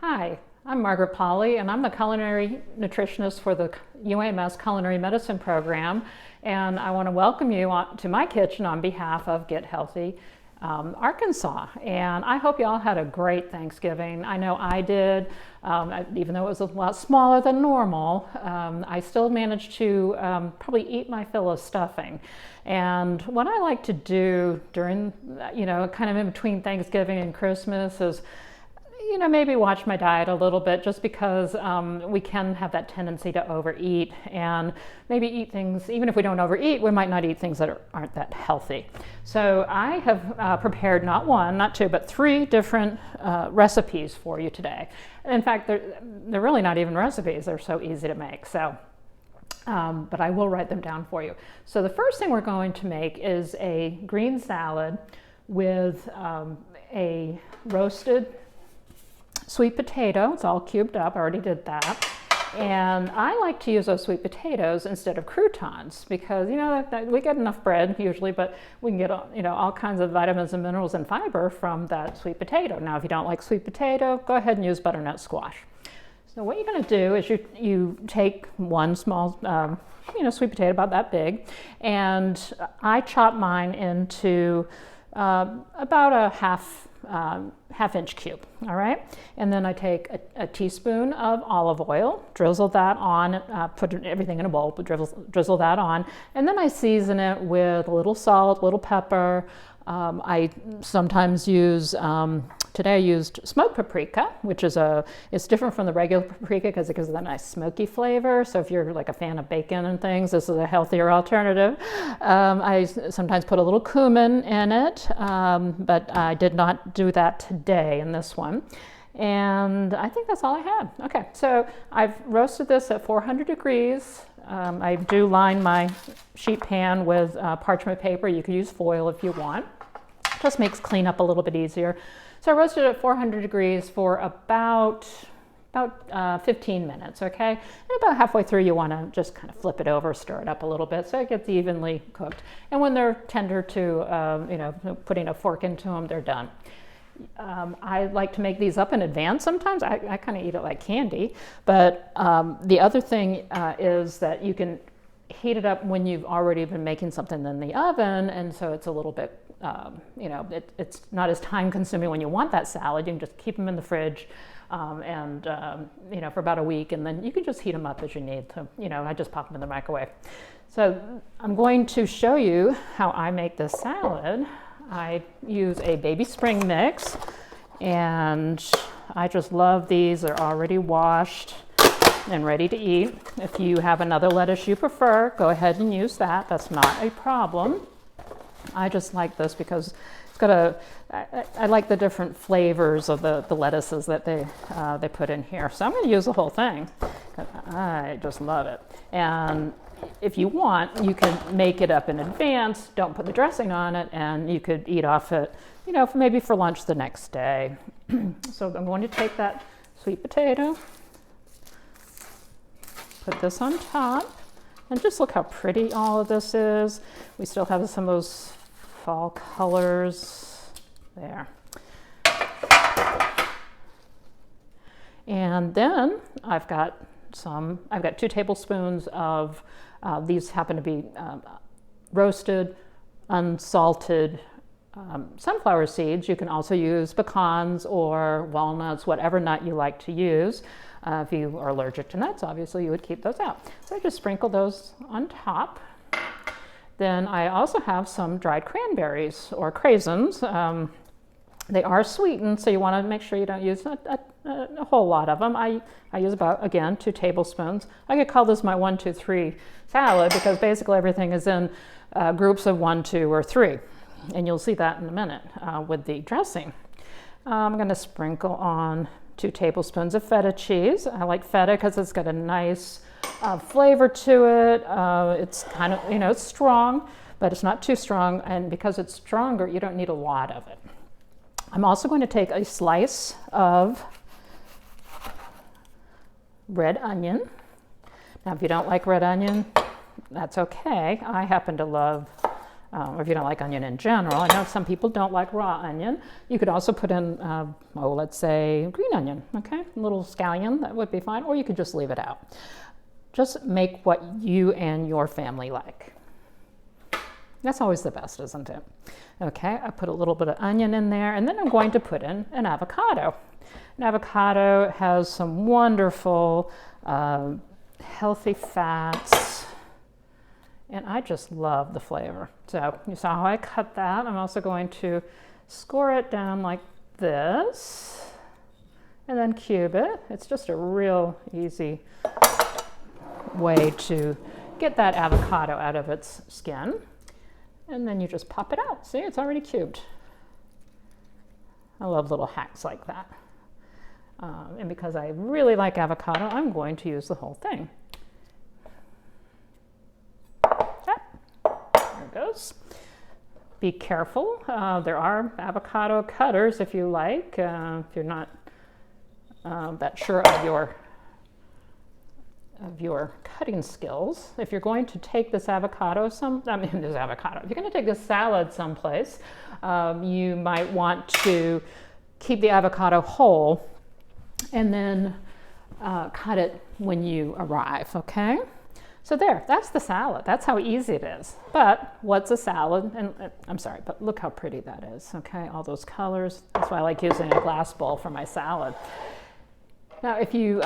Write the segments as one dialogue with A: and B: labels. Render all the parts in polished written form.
A: Hi, I'm Margaret Polly, and I'm the culinary nutritionist for the UAMS Culinary Medicine Program, and I want to welcome you to my kitchen on behalf of Get Healthy Arkansas. And I hope you all had a great Thanksgiving. I know I did. Even though it was a lot smaller than normal, I still managed to probably eat my fill of stuffing. And what I like to do during, kind of in between Thanksgiving and Christmas is maybe watch my diet a little bit, just because we can have that tendency to overeat, and maybe eat things, even if we don't overeat, we might not eat things that aren't that healthy. So I have prepared not one, not two, but three different recipes for you today. In fact, they're really not even recipes, they're so easy to make. So, but I will write them down for you. So the first thing we're going to make is a green salad with a roasted sweet potato. It's all cubed up. I already did that. And I like to use those sweet potatoes instead of croutons because, we get enough bread usually, but we can get, all kinds of vitamins and minerals and fiber from that sweet potato. Now, if you don't like sweet potato, go ahead and use butternut squash. So what you're going to do is you take one small, sweet potato about that big, and I chop mine into about a half-inch cube, all right? And then I take a teaspoon of olive oil, drizzle that on, put everything in a bowl, but drizzle that on, and then I season it with a little salt, a little pepper. I sometimes use, today I used smoked paprika, which is it's different from the regular paprika because it gives it that nice smoky flavor. So if you're like a fan of bacon and things, this is a healthier alternative. I sometimes put a little cumin in it, but I did not do that today in this one. And I think that's all I have. Okay, so I've roasted this at 400 degrees. I do line my sheet pan with parchment paper. You could use foil if you want. Just makes cleanup a little bit easier. So I roasted it at 400 degrees for about 15 minutes, okay? And about halfway through, you want to just kind of flip it over, stir it up a little bit so it gets evenly cooked. And when they're tender to, putting a fork into them, they're done. I like to make these up in advance sometimes. I kind of eat it like candy. But the other thing is that you can heat it up when you've already been making something in the oven, and so it's a little bit, it's not as time consuming when you want that salad. You can just keep them in the fridge for about a week, and then you can just heat them up as you need to. I just pop them in the microwave. So I'm going to show you how I make this salad. I use a baby spring mix, and I just love these. They're already washed and ready to eat. If you have another lettuce you prefer, go ahead and use that. That's not a problem. I just like this because it's got I like the different flavors of the lettuces that they put in here. So I'm going to use the whole thing. I just love it. And if you want, you can make it up in advance. Don't put the dressing on it, and you could eat off it, maybe for lunch the next day. So I'm going to take that sweet potato, put this on top, and just look how pretty all of this is. We still have some of those fall colors there. And then I've got 2 tablespoons of, these happen to be roasted, unsalted sunflower seeds. You can also use pecans or walnuts, whatever nut you like to use. If you are allergic to nuts, obviously you would keep those out. So I just sprinkle those on top. Then I also have some dried cranberries or craisins. They are sweetened, so you want to make sure you don't use a whole lot of them. I use about, again, 2 tablespoons. I could call this my 1, 2, 3 salad because basically everything is in groups of 1, 2, or 3. And you'll see that in a minute with the dressing. I'm going to sprinkle on 2 tablespoons of feta cheese. I like feta because it's got a nice flavor to it. It's kind of, it's strong, but it's not too strong. And because it's stronger, you don't need a lot of it. I'm also going to take a slice of red onion. Now, if you don't like red onion, that's okay. I happen to love or if you don't like onion in general. I know some people don't like raw onion. You could also put in, let's say green onion, okay? A little scallion, that would be fine, or you could just leave it out. Just make what you and your family like. That's always the best, isn't it? Okay, I put a little bit of onion in there, and then I'm going to put in an avocado. An avocado has some wonderful, healthy fats, and I just love the flavor. So you saw how I cut that. I'm also going to score it down like this, and then cube it. It's just a real easy way to get that avocado out of its skin. And then you just pop it out. See, it's already cubed. I love little hacks like that. And because I really like avocado, I'm going to use the whole thing. There it goes. Be careful. There are avocado cutters if you like, if you're not that sure of your cutting skills. If you're going to take this avocado, if you're going to take this salad someplace, you might want to keep the avocado whole and then cut it when you arrive, okay? So that's the salad. That's how easy it is. But what's a salad? And I'm sorry, but look how pretty that is, okay? All those colors. That's why I like using a glass bowl for my salad. Now, if you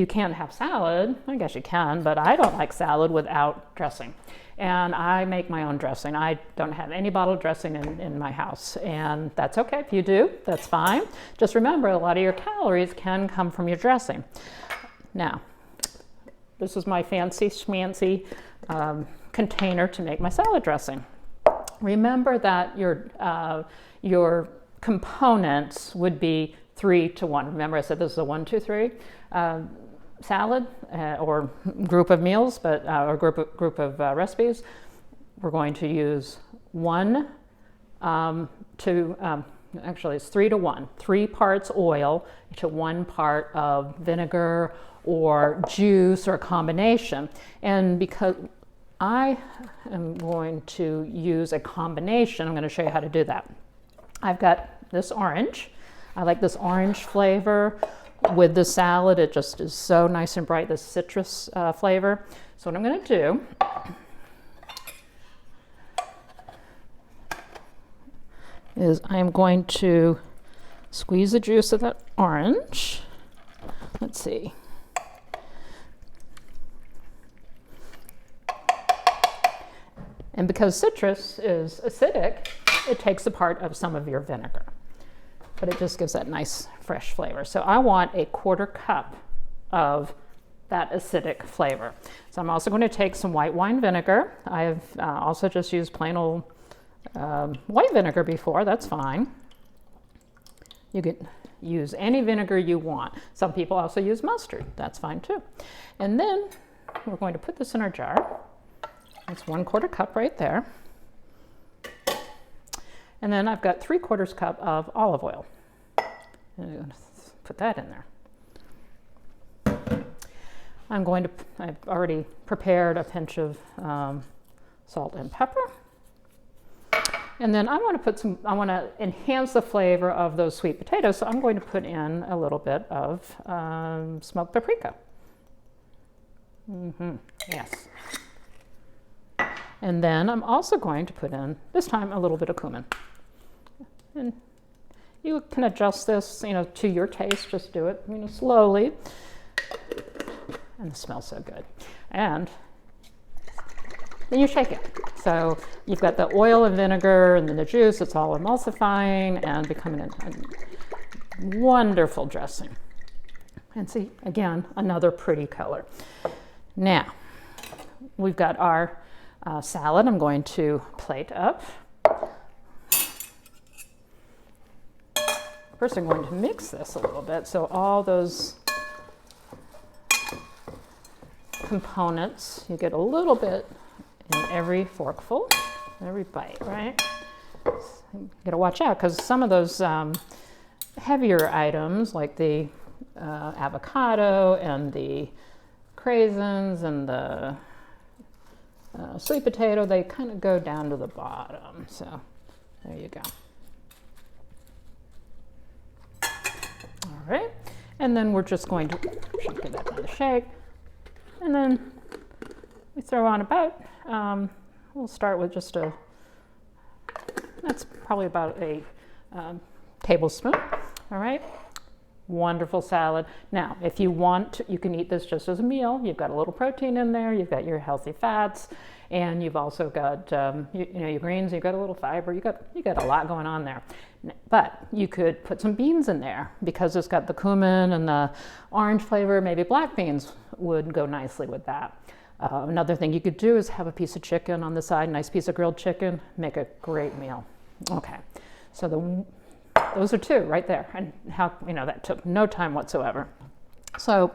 A: can't have salad, I guess you can, but I don't like salad without dressing. And I make my own dressing. I don't have any bottled dressing in my house, and that's okay. If you do, that's fine. Just remember, a lot of your calories can come from your dressing. Now, this is my fancy schmancy container to make my salad dressing. Remember that your components would be 3 to 1. Remember I said this is a 1, 2, 3 salad or group of meals, but or group of recipes. We're going to use 1 to actually it's 3 to 1. 3 parts oil to 1 part of vinegar or juice or a combination. And because I am going to use a combination, I'm going to show you how to do that. I've got this orange. I like this orange flavor with the salad. It just is so nice and bright, this citrus flavor. So what I'm going to do is I'm going to squeeze the juice of that orange. Let's see. And because citrus is acidic, it takes a part of some of your vinegar, but it just gives that nice fresh flavor. So I want a 1/4 cup of that acidic flavor. So I'm also going to take some white wine vinegar. I've also just used plain old white vinegar before, that's fine. You can use any vinegar you want. Some people also use mustard, that's fine too. And then we're going to put this in our jar. That's 1/4 cup right there. And then I've got 3/4 cup of olive oil. And I'm going to put that in there. I've already prepared a pinch of salt and pepper. And then I want to enhance the flavor of those sweet potatoes, so I'm going to put in a little bit of smoked paprika. Yes. And then I'm also going to put in, this time, a little bit of cumin. And you can adjust this, to your taste. Just do it, slowly. And it smells so good. And then you shake it. So you've got the oil and vinegar and then the juice. It's all emulsifying and becoming a wonderful dressing. And see, again, another pretty color. Now, we've got our salad. I'm going to plate up. First, I'm going to mix this a little bit so all those components, you get a little bit in every forkful, every bite, right? You gotta watch out because some of those heavier items like the avocado and the craisins and the sweet potato, they kind of go down to the bottom. So there you go. All right, and then we're just going to give that another shake, and then we throw on about. We'll start with just that's probably about a tablespoon. All right. Wonderful salad. Now, if you want, you can eat this just as a meal. You've got a little protein in there, you've got your healthy fats, and you've also got your greens, you've got a little fiber, you got a lot going on there. But you could put some beans in there because it's got the cumin and the orange flavor. Maybe black beans would go nicely with that. Another thing you could do is have a piece of chicken on the side, nice piece of grilled chicken, make a great meal. Okay, so those are two right there, and how, that took no time whatsoever. So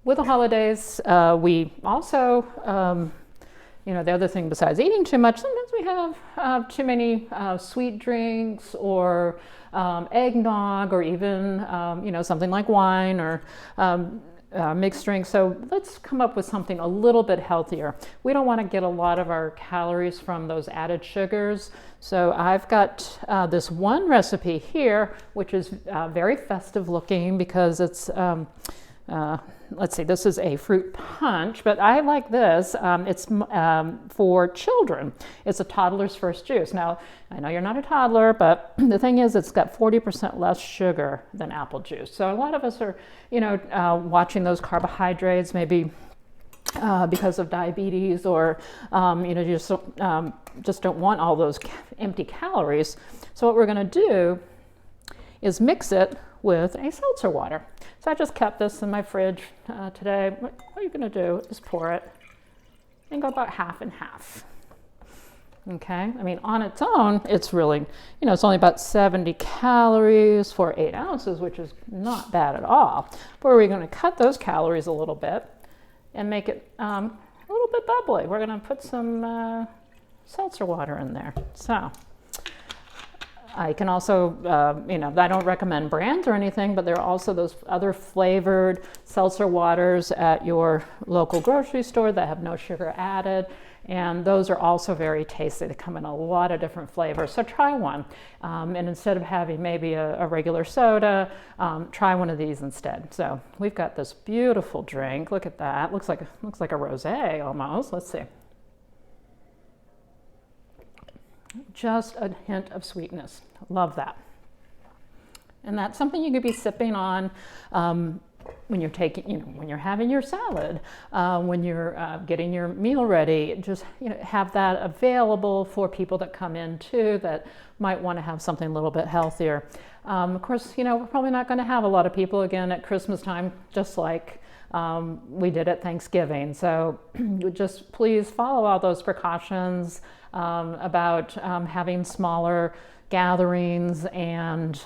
A: with the holidays, we also, the other thing besides eating too much, sometimes we have too many sweet drinks or eggnog, or even, something like wine or mixed drinks. So let's come up with something a little bit healthier. We don't want to get a lot of our calories from those added sugars. So I've got this one recipe here, which is very festive looking because it's, let's see, this is a fruit punch, but I like this. It's for children. It's a toddler's first juice. Now, I know you're not a toddler, but the thing is, it's got 40% less sugar than apple juice. So a lot of us are, watching those carbohydrates, maybe because of diabetes, or you just don't want all those empty calories. So what we're going to do is mix it with a seltzer water. So I just kept this in my fridge today. What you're going to do is pour it and go about half and half. Okay, I mean, on its own, it's really, it's only about 70 calories for 8 ounces, which is not bad at all. But we're going to cut those calories a little bit and make it a little bit bubbly. We're going to put some seltzer water in there. So I can also, I don't recommend brands or anything, but there are also those other flavored seltzer waters at your local grocery store that have no sugar added. And those are also very tasty. They come in a lot of different flavors. So try one. And instead of having maybe a regular soda, try one of these instead. So we've got this beautiful drink. Look at that. Looks like a rosé almost. Let's see. Just a hint of sweetness. Love that. And that's something you could be sipping on when you're when you're having your salad, when you're getting your meal ready. Just have that available for people that come in too that might want to have something a little bit healthier. Of course, we're probably not going to have a lot of people again at Christmas time, just like we did at Thanksgiving. So just please follow all those precautions about having smaller gatherings and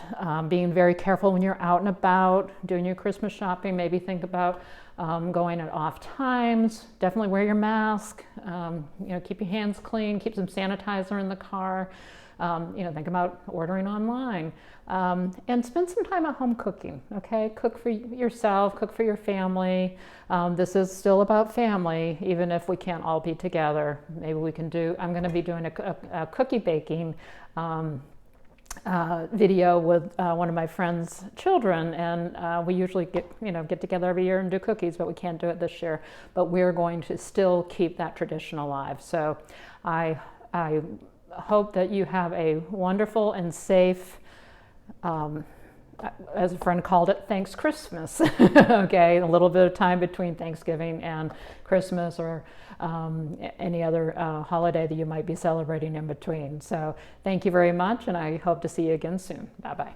A: being very careful when you're out and about doing your Christmas shopping. Maybe think about going at off times. Definitely wear your mask. Keep your hands clean. Keep some sanitizer in the car. Think about ordering online, and spend some time at home cooking. Okay, cook for yourself, cook for your family. This is still about family, even if we can't all be together. Maybe we can do. I'm going to be doing a cookie baking video with one of my friend's children, and we usually get together every year and do cookies, but we can't do it this year. But we're going to still keep that tradition alive. So I hope that you have a wonderful and safe, as a friend called it, Thanks Christmas. Okay, a little bit of time between Thanksgiving and Christmas, or any other holiday that you might be celebrating in between. So thank you very much, and I hope to see you again soon. Bye-bye.